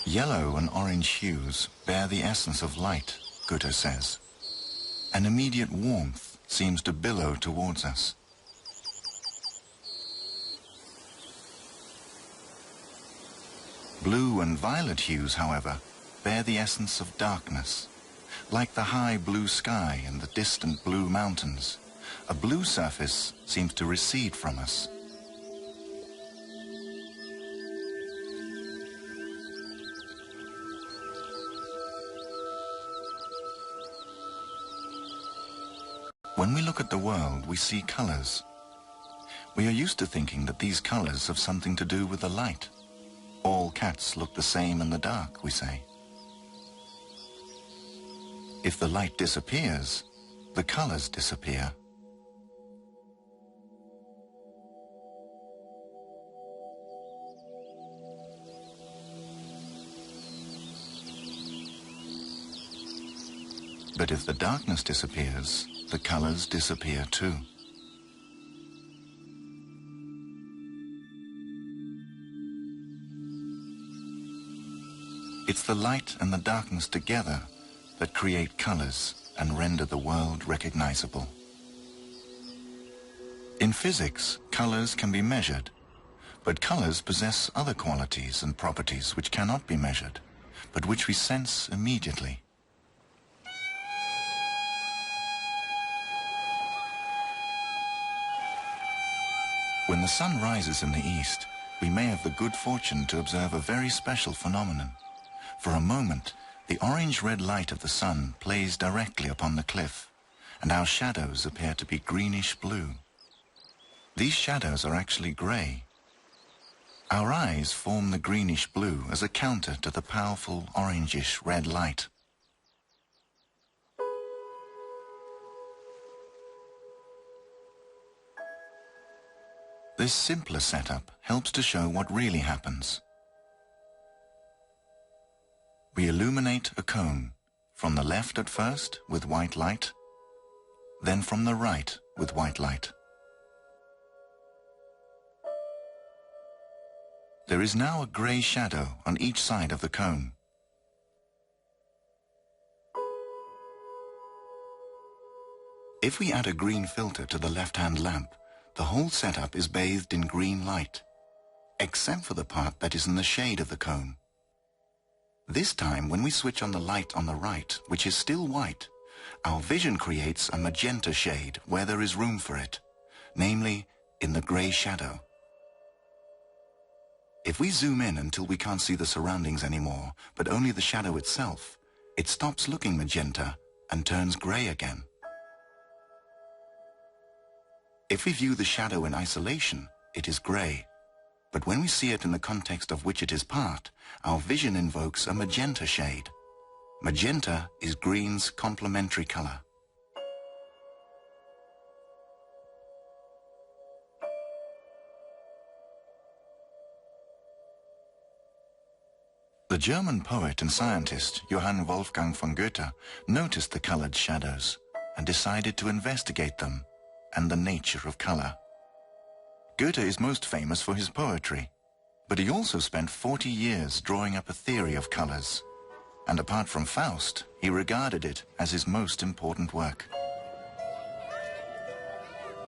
Yellow and orange hues bear the essence of light, Goethe says. An immediate warmth seems to billow towards us. Blue and violet hues, however, bear the essence of darkness. Like the high blue sky and the distant blue mountains, a blue surface seems to recede from us. When we look at the world, we see colors. We are used to thinking that these colors have something to do with the light. All cats look the same in the dark, we say. If the light disappears, the colors disappear. But if the darkness disappears, the colors disappear too. It's the light and the darkness together that create colors and render the world recognizable. In physics, colors can be measured, but colors possess other qualities and properties which cannot be measured, but which we sense immediately. When the sun rises in the east, we may have the good fortune to observe a very special phenomenon. For a moment, the orange-red light of the sun plays directly upon the cliff, and our shadows appear to be greenish-blue. These shadows are actually grey. Our eyes form the greenish-blue as a counter to the powerful orangish-red light. This simpler setup helps to show what really happens. We illuminate a cone, from the left at first with white light, then from the right with white light. There is now a grey shadow on each side of the cone. If we add a green filter to the left-hand lamp, the whole setup is bathed in green light, except for the part that is in the shade of the cone. This time, when we switch on the light on the right, which is still white, our vision creates a magenta shade where there is room for it, namely in the grey shadow. If we zoom in until we can't see the surroundings anymore, but only the shadow itself, it stops looking magenta and turns grey again. If we view the shadow in isolation, it is grey. But when we see it in the context of which it is part, our vision invokes a magenta shade. Magenta is green's complementary color. The German poet and scientist Johann Wolfgang von Goethe noticed the colored shadows and decided to investigate them and the nature of color. Goethe is most famous for his poetry, but he also spent 40 years drawing up a theory of colors, and apart from Faust, he regarded it as his most important work.